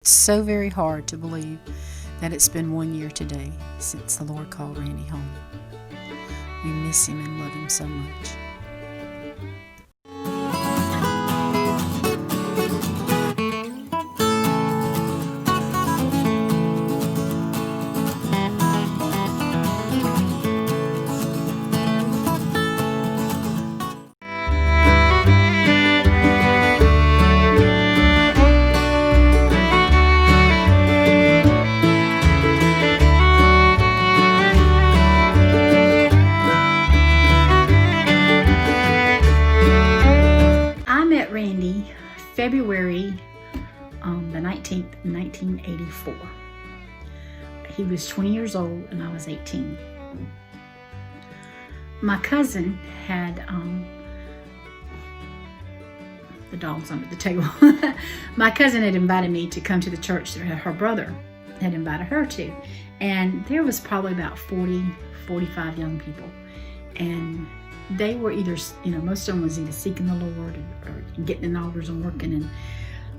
It's so very hard to believe that it's been 1 year today since the Lord called Randy home. We miss him and love him so much. I met Randy February the 19th, 1984. He was 20 years old and I was 18. My cousin had, the dog's under the table. My cousin had invited me to come to the church that her brother had invited her to. And there was probably about 40, 45 young people. And they were either, most of them was either seeking the Lord or getting in altars and working.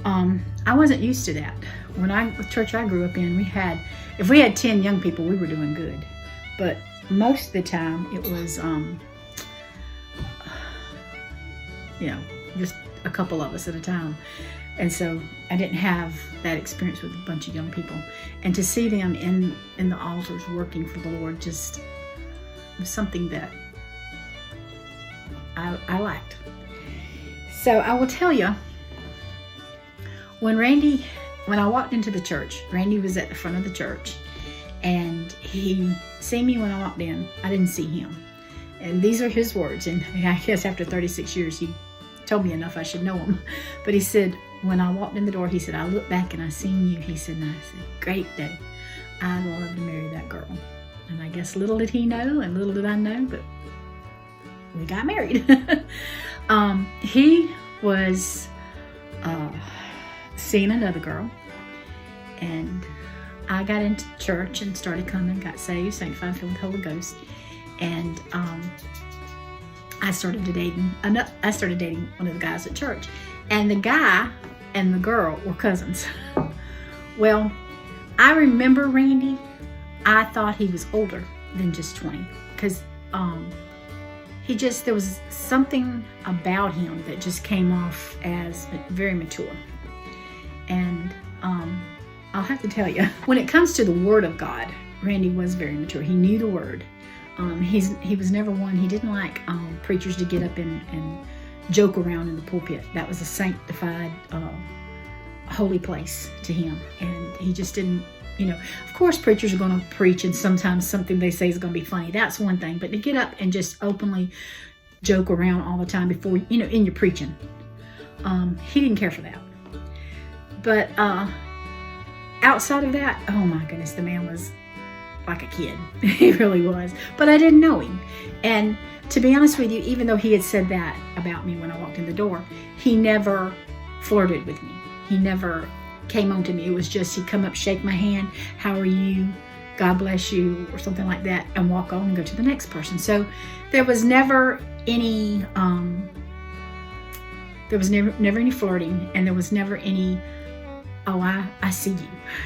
And I wasn't used to that. The church I grew up in, if we had 10 young people, we were doing good. But most of the time, it was, just a couple of us at a time. And so I didn't have that experience with a bunch of young people. And to see them in the altars working for the Lord just was something that I liked. So I will tell you, when I walked into the church, Randy was at the front of the church, and he seen me when I walked in. I didn't see him. And these are his words, and I guess after 36 years, he told me enough I should know him. But he said, when I walked in the door, he said, I looked back and I seen you. He said, and I said, great day. I'd love to marry that girl. And I guess little did he know, and little did I know, but we got married. He was seeing another girl, and I got into church and started coming, got saved, sanctified, filled with the Holy Ghost, and I started dating one of the guys at church, and the guy and the girl were cousins. Well, I remember Randy. I thought he was older than just 20, because there was something about him that just came off as very mature. And I'll have to tell you, when it comes to the Word of God, Randy was very mature. He knew the Word. He was never one. He didn't like preachers to get up and joke around in the pulpit. That was a sanctified, holy place to him. And he just didn't, of course preachers are going to preach, and sometimes something they say is going to be funny. That's one thing. But to get up and just openly joke around all the time before, in your preaching, he didn't care for that. But outside of that, oh my goodness, the man was like a kid. He really was. But I didn't know him. And to be honest with you, even though he had said that about me when I walked in the door, he never flirted with me. He never came on to me. It was just he'd come up, shake my hand, how are you, God bless you, or something like that, and walk on and go to the next person. So there was never any any flirting, and there was never any, oh, I see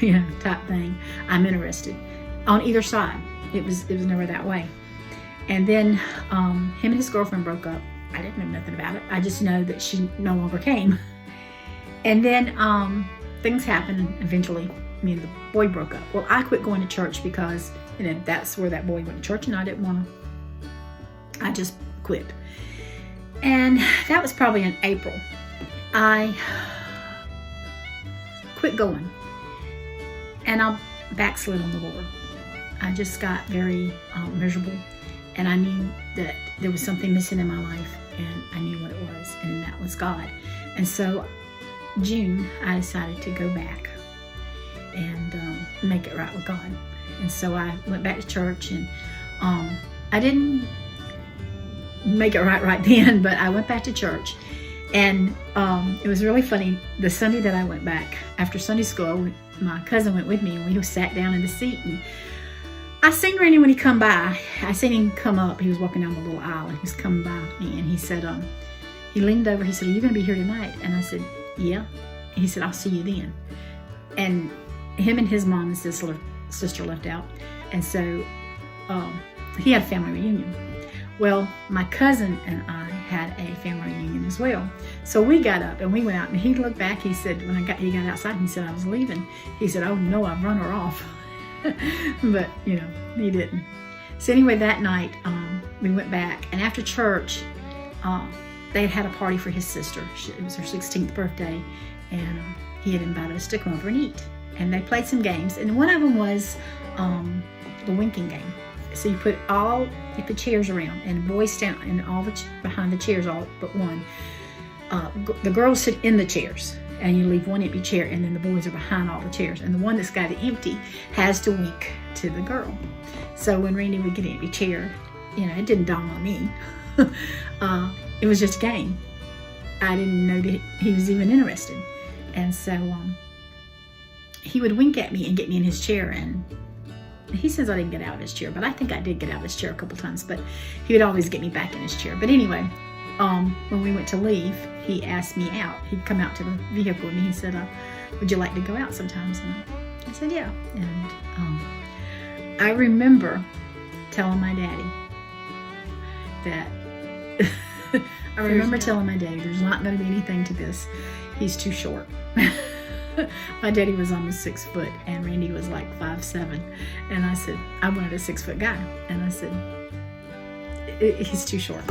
you, type thing. I'm interested on either side. It was never that way. And then him and his girlfriend broke up. I didn't know nothing about it. I just know that she no longer came. And then things happened, and eventually me and the boy broke up. Well, I quit going to church because that's where that boy went to church, and I didn't want to. I just quit. And that was probably in April. I quit going, and I backslid on the Lord. I just got very miserable, and I knew that there was something missing in my life, and I knew what it was, and that was God. And so June, I decided to go back and make it right with God. And so I went back to church, and I didn't make it right then, but I went back to church. And it was really funny. The Sunday that I went back, after Sunday school, my cousin went with me, and we sat down in the seat, and I seen Randy when he come by. I seen him come up. He was walking down the little aisle, and he was coming by me, and he said, he leaned over, he said, are you going to be here tonight? And I said, yeah. And he said, I'll see you then. and him and his mom and sister left out. And so he had a family reunion. Well, my cousin and I had a family reunion as well. So we got up and we went out, and he looked back. He said, he got outside, he said, I was leaving. He said, oh no, I've run her off. But, you know, he didn't. So anyway, that night, we went back, and after church, they had a party for his sister. It was her 16th birthday, and he had invited us to come over and eat. And they played some games, and one of them was the winking game. So you put chairs around, and boys stand and all behind the chairs, all but one. The girls sit in the chairs, and you leave one empty chair, and then the boys are behind all the chairs. And the one that's got it empty has to wink to the girl. So when Randy would get an empty chair, you know, it didn't dawn on me. It was just a game. I didn't know that he was even interested. And so he would wink at me and get me in his chair, and he says I didn't get out of his chair, but I think I did get out of his chair a couple times, but he would always get me back in his chair. But anyway, when we went to leave, he asked me out. He'd come out to the vehicle with me. He said, would you like to go out sometimes? And I said, yeah. And I remember telling my daddy that, there's not going to be anything to this. He's too short. My daddy was almost 6 foot, and Randy was like 5'7". And I said, I wanted a 6 foot guy. And I said, he's too short.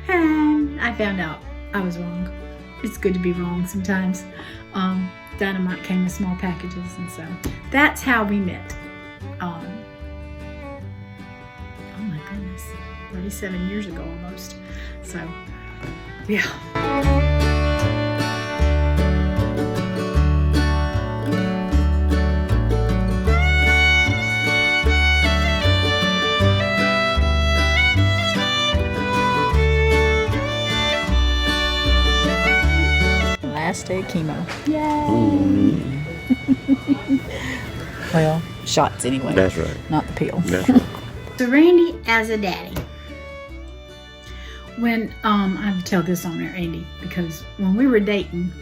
And I found out I was wrong. It's good to be wrong sometimes. Dynamite came in small packages, and so that's how we met. Oh my goodness, 37 years ago almost. So, yeah. Last day of chemo. Yay! Well, shots anyway. That's right. Not the pill. That's right. So Randy as a daddy. When I have to tell this on there, Andy, because when we were dating,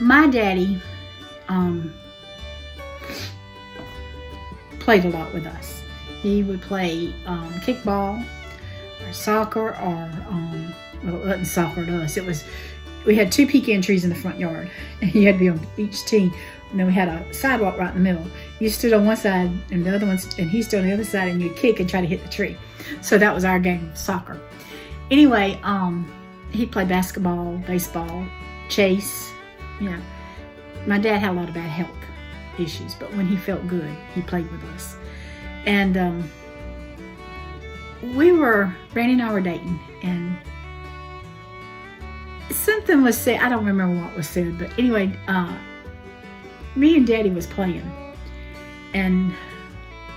my daddy played a lot with us. He would play kickball or soccer, or well, it wasn't soccer to us. We had 2 pecan trees in the front yard, and you had to be on each team. And then we had a sidewalk right in the middle. You stood on one side, and the other one, and he stood on the other side, and you'd kick and try to hit the tree. So that was our game of soccer. Anyway, he played basketball, baseball, chase. You know, my dad had a lot of bad health issues, but when he felt good, he played with us. And Randy and I were dating, and something was said. I don't remember what was said, but anyway, me and Daddy was playing and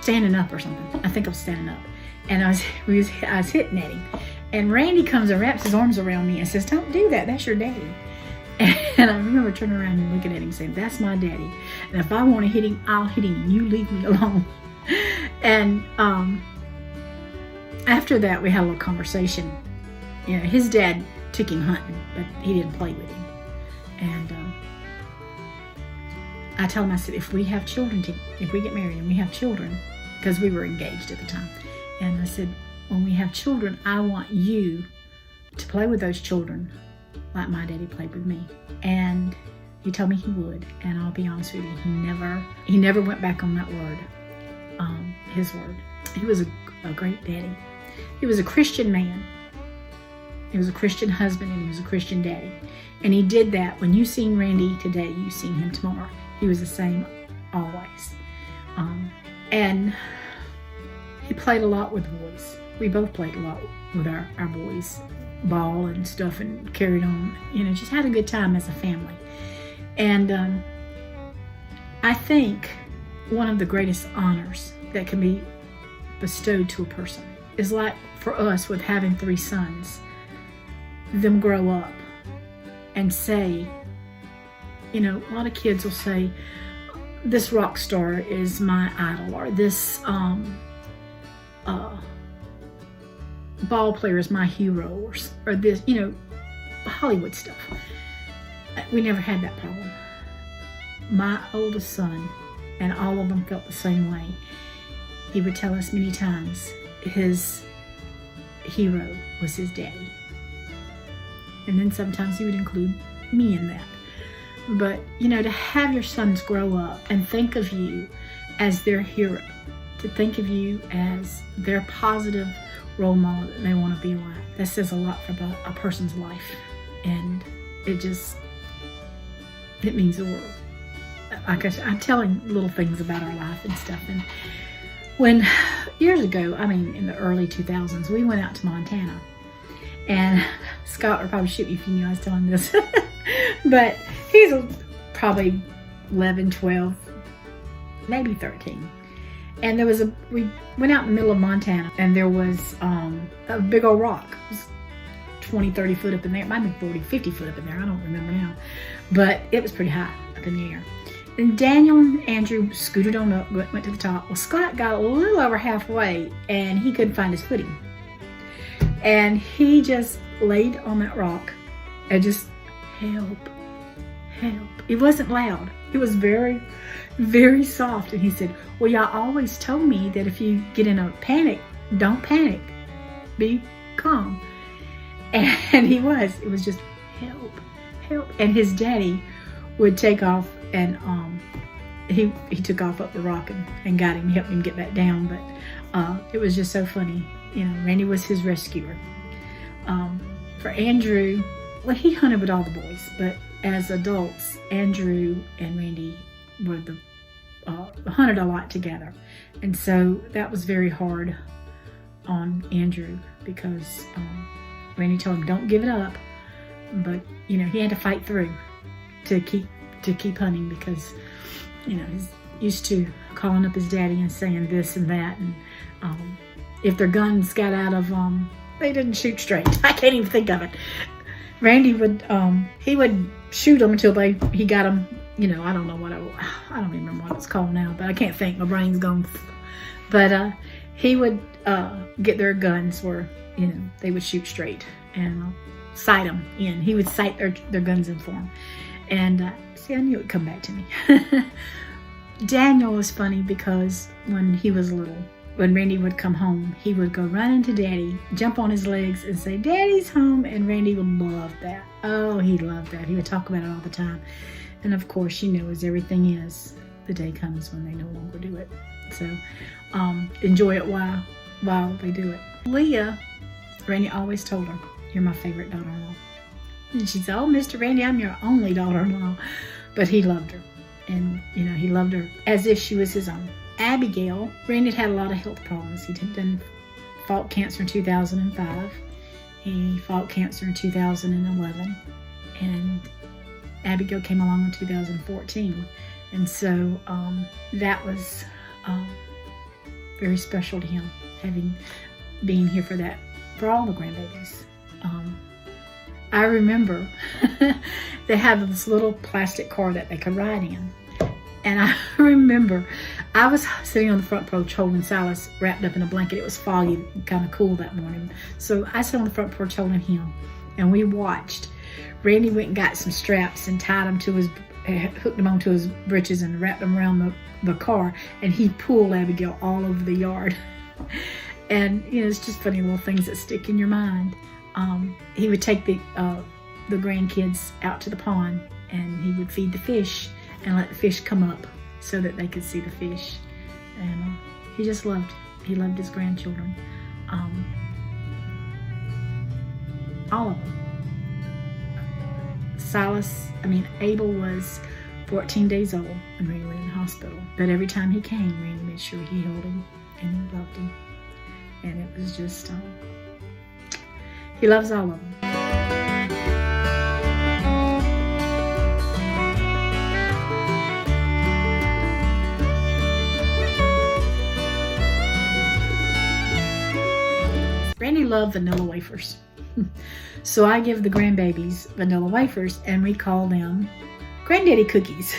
standing up or something. I think I was standing up, and I was hitting at him. And Randy comes and wraps his arms around me and says, "Don't do that. That's your daddy." And I remember turning around and looking at him saying, "That's my daddy. And if I want to hit him, I'll hit him. You leave me alone." And after that, we had a little conversation. You know, his dad took him hunting, but he didn't play with him. And I told him, I said, if we get married and we have children, because we were engaged at the time, and I said, when we have children, I want you to play with those children like my daddy played with me. And he told me he would, and I'll be honest with you, he never went back on that word, his word. He was a great daddy. He was a Christian man. He was a Christian husband, and he was a Christian daddy. And he did that. When you seen Randy today, you seen him tomorrow. He was the same always. And he played a lot with boys. We both played a lot with our boys. Ball and stuff, and carried on. You know, just had a good time as a family. And I think one of the greatest honors that can be bestowed to a person is like for us with having 3 sons, them grow up and say, you know, a lot of kids will say, this rock star is my idol, or this ball player is my hero, or this, you know, Hollywood stuff. We never had that problem. my oldest son, and all of them felt the same way. He would tell us many times his hero was his daddy. And then sometimes he would include me in that. But, to have your sons grow up and think of you as their hero, to think of you as their positive role model that they want to be like, that says a lot for a person's life. And it means the world. Like I'm telling little things about our life and stuff. And when, years ago, in the early 2000s, we went out to Montana. And Scott would probably shoot me if you knew I was telling this. But he's probably 11, 12, maybe 13. And we went out in the middle of Montana, and there was a big old rock. It was 20, 30 foot up in there. It might be 40, 50 foot up in there. I don't remember now. But it was pretty high up in the air. And Daniel and Andrew scooted on up, went to the top. Well, Scott got a little over halfway, and he couldn't find his footing. And he just laid on that rock and just, help, help. It wasn't loud. It was very, very soft. And he said, well, y'all always told me that if you get in a panic, don't panic. Be calm. And it was just, help, help. And his daddy would take off, and he took off up the rock and got him, helped him get back down. But it was just so funny. Randy was his rescuer. For Andrew, well, he hunted with all the boys, but as adults, Andrew and Randy were hunted a lot together. And so that was very hard on Andrew because Randy told him, don't give it up. But, he had to fight through to keep hunting because, he's used to calling up his daddy and saying this and that. And if their guns got out of they didn't shoot straight. I can't even think of it. Randy would he would shoot them until he got them. I don't know I don't even remember what it's called now, but I can't think. My brain's gone. But he would get their guns where they would shoot straight and sight them in. He would sight their guns in for them. And see, I knew it would come back to me. Daniel was funny because when he was little, when Randy would come home, he would go running to Daddy, jump on his legs and say, Daddy's home. And Randy would love that. Oh, he loved that. He would talk about it all the time. And of course, as everything is, the day comes when they no longer do it. So enjoy it while they do it. Leah, Randy always told her, you're my favorite daughter-in-law. And she said, oh, Mr. Randy, I'm your only daughter-in-law. But he loved her. And, he loved her as if she was his own. Abigail, Randy had a lot of health problems. He fought cancer in 2005. He fought cancer in 2011. And Abigail came along in 2014. And so that was very special to him, being here for all the grandbabies. I remember they had this little plastic car that they could ride in. And I remember I was sitting on the front porch holding Silas wrapped up in a blanket. It was foggy, kind of cool that morning. So I sat on the front porch holding him, and we watched. Randy went and got some straps and tied them hooked them onto his britches and wrapped them around the car, and he pulled Abigail all over the yard. And, it's just funny little things that stick in your mind. He would take the grandkids out to the pond, and he would feed the fish and let the fish come up so that they could see the fish. And he loved his grandchildren. All of them. Abel was 14 days old when Randy went in the hospital. But every time he came, Randy made sure he held him and he loved him. And it was just, he loves all of them. Randy loved vanilla wafers. So I give the grandbabies vanilla wafers, and we call them granddaddy cookies.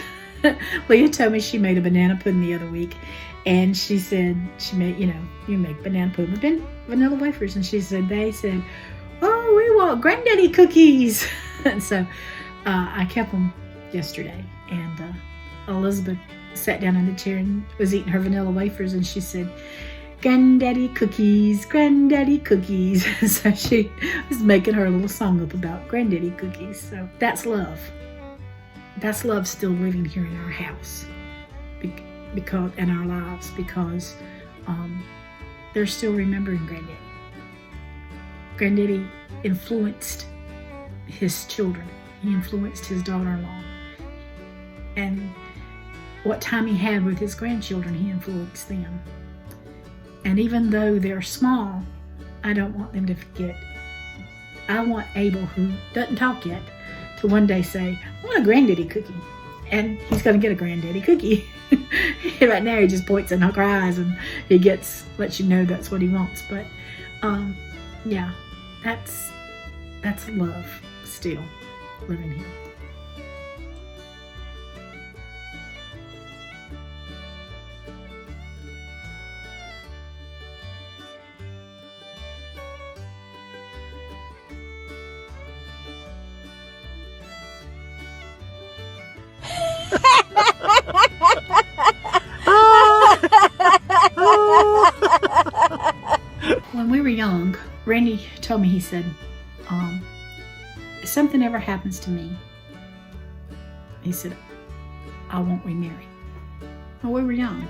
Leah told me she made a banana pudding the other week, and she said she made, you make banana pudding with vanilla wafers, and they said, oh, we want granddaddy cookies. And so I kept them yesterday, and Elizabeth sat down in the chair and was eating her vanilla wafers, and she said, "Granddaddy cookies, granddaddy cookies." So she was making her a little song up about granddaddy cookies. So that's love. That's love still living here in our house, because in our lives, because they're still remembering granddaddy. Granddaddy influenced his children. He influenced his daughter-in-law. And what time he had with his grandchildren, he influenced them. And even though they're small, I don't want them to forget. I want Abel, who doesn't talk yet, to one day say, "I want a granddaddy cookie." And he's going to get a granddaddy cookie. Right now he just points and cries, and he lets you know that's what he wants. But yeah, that's love still living here. When we were young, Randy told me, he said, if something ever happens to me, he said, I won't remarry. Well, we were young.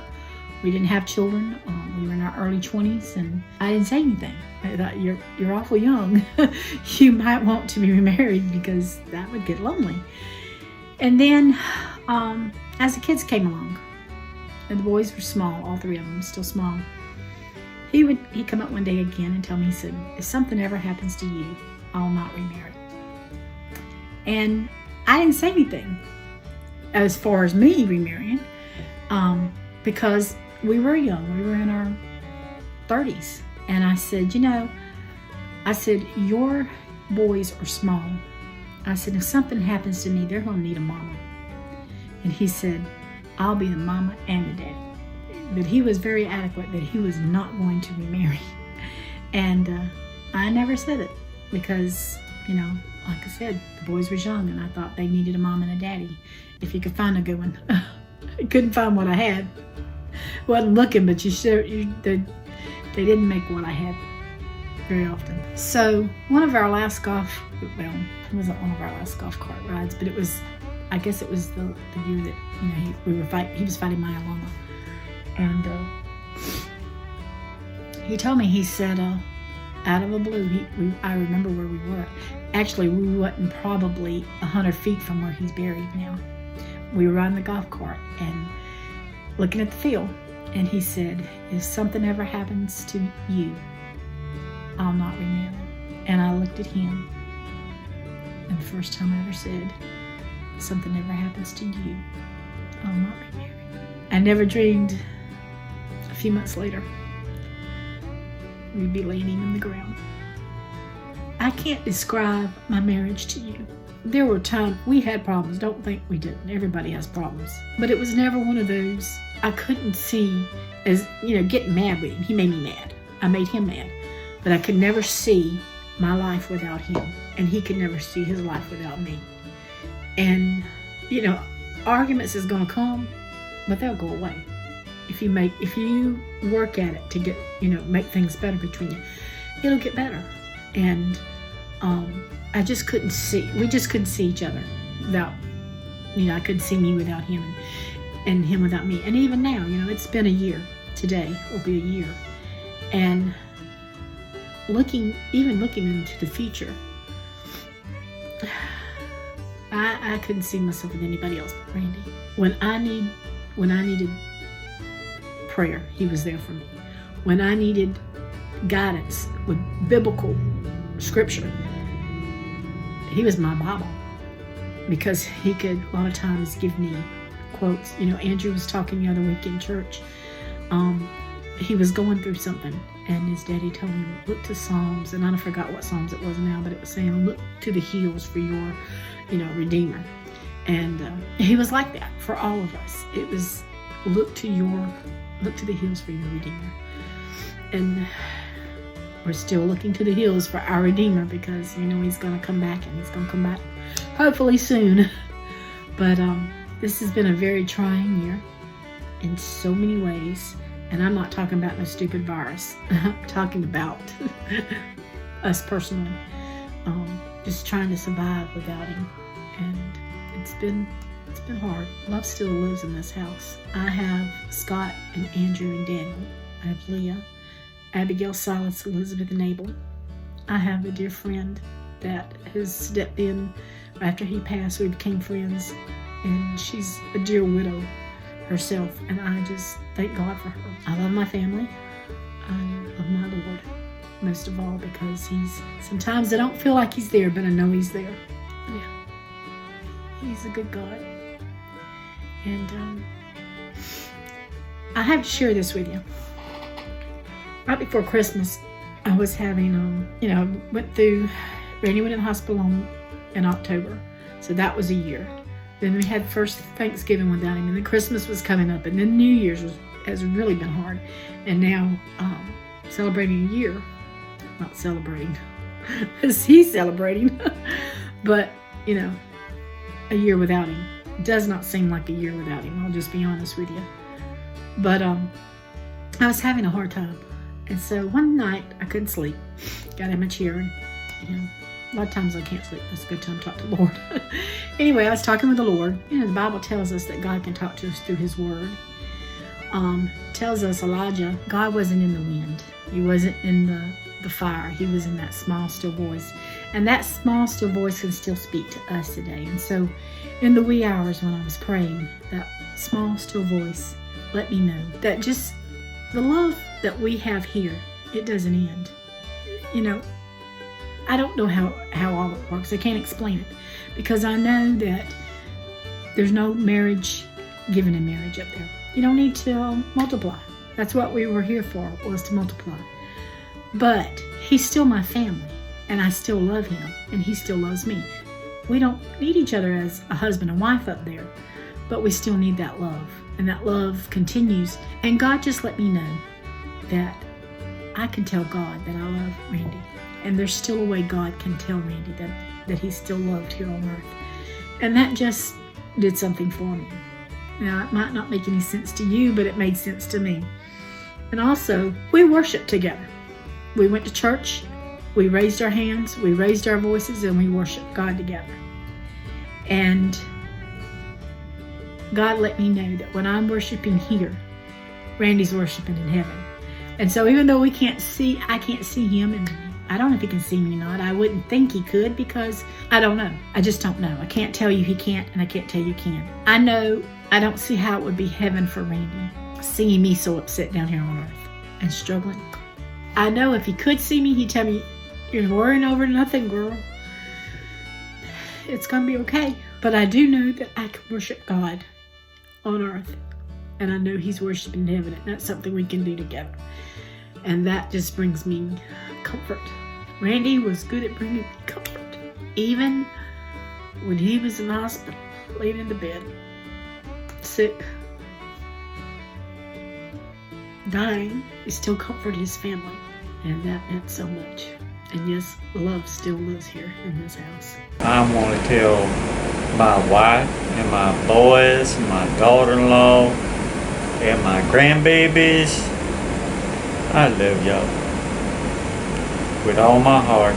We didn't have children. We were in our early 20s, and I didn't say anything. I thought, you're awful young. You might want to be remarried because that would get lonely. And then as the kids came along, and the boys were small, all three of them still small, he'd come up one day again and tell me, he said, if something ever happens to you, I'll not remarry. And I didn't say anything as far as me remarrying, because we were young. We were in our 30s. And I said, your boys are small. I said, if something happens to me, they're going to need a mama. And he said, I'll be the mama and the daddy. But he was very adequate that he was not going to remarry. And I never said it because, like I said, the boys were young, and I thought they needed a mom and a daddy. If you could find a good one. I couldn't find what I had. Wasn't looking, but they didn't make what I had very often. So one of our last it wasn't one of our last golf cart rides, but I guess it was the year that he was fighting myeloma. And he told me, he said, out of the blue, I remember where we were. Actually, we wasn't probably 100 feet from where he's buried now. We were riding the golf cart and looking at the field. And he said, if something ever happens to you, I'll not remarry. And I looked at him. And the first time I ever said, if something ever happens to you, I'll not remarry. I never dreamed a few months later we'd be laying him in the ground. I can't describe my marriage to you. There were times we had problems. Don't think we didn't. Everybody has problems. But it was never one of those I couldn't see as, getting mad with him. He made me mad. I made him mad. But I could never see my life without him. And he could never see his life without me. And, arguments is going to come, but they'll go away. If you work at it to get, make things better between you, it'll get better. And we just couldn't see each other without, I couldn't see me without him and him without me. And even now, it's been a year. Today will be a year. And looking into the future, I couldn't see myself with anybody else but Randy. When I needed prayer, he was there for me. When I needed guidance with biblical scripture, he was my Bible, because he could a lot of times give me quotes. Andrew was talking the other week in church. He was going through something, and his daddy told him, look to Psalms, and I forgot what Psalms it was now, but it was saying, look to the hills for your, Redeemer. And he was like that for all of us. It was look to the hills for your Redeemer. And we're still looking to the hills for our Redeemer, because he's going to come back, and he's going to come back hopefully soon. But This has been a very trying year in so many ways. And I'm not talking about no stupid virus. I'm talking about us personally. Just trying to survive without him. And it's been hard. Love still lives in this house. I have Scott and Andrew and Daniel. I have Leah, Abigail, Silas, Elizabeth, and Abel. I have a dear friend that has stepped in after he passed. We became friends, and she's a dear widow herself, and I just thank God for her. I love my family. I love my Lord most of all, because sometimes I don't feel like he's there, but I know he's there. Yeah, he's a good God. And I have to share this with you. Right before Christmas, I was having, Randy went in the hospital in October. So that was a year. Then we had first Thanksgiving without him, and then Christmas was coming up, and then New Year's has really been hard. And now celebrating a year, not celebrating, as he's celebrating, but, a year without him does not seem like a year without him. I'll just be honest with you. But I was having a hard time. And so one night I couldn't sleep. Got in my chair, and a lot of times I can't sleep. That's a good time to talk to the Lord. Anyway, I was talking with the Lord. The Bible tells us that God can talk to us through his word. Tells us Elijah, God wasn't in the wind. He wasn't in the fire. He was in that small, still voice. And that small, still voice can still speak to us today. And so in the wee hours when I was praying, that small, still voice let me know that just the love that we have here, it doesn't end. I don't know how all it works. I can't explain it, because I know that there's no marriage given in marriage up there. You don't need to multiply. That's what we were here for, was to multiply. But he's still my family, and I still love him, and he still loves me. We don't need each other as a husband and wife up there, but we still need that love, and that love continues. And God just let me know that I can tell God that I love Randy, and there's still a way God can tell Randy that he's still loved here on earth. And that just did something for me. Now, it might not make any sense to you, but it made sense to me. And also, we worshiped together. We went to church, we raised our hands, we raised our voices, and we worshiped God together. And God let me know that when I'm worshiping here, Randy's worshiping in heaven. And so even though I can't see him, and I don't know if he can see me or not. I wouldn't think he could, because I don't know. I just don't know. I can't tell you he can't, and I can't tell you can. I know I don't see how it would be heaven for Randy, seeing me so upset down here on earth and struggling. I know if he could see me, he'd tell me, "You're worrying over nothing, girl. It's going to be okay." But I do know that I can worship God on earth, and I know he's worshiping in heaven, and that's something we can do together. And that just brings me comfort. Randy was good at bringing me comfort. Even when he was in the hospital, laying in the bed, sick, dying, he still comforted his family. And that meant so much. And yes, love still lives here in this house. I want to tell my wife and my boys, and my daughter-in-law, and my grandbabies, I love y'all with all my heart.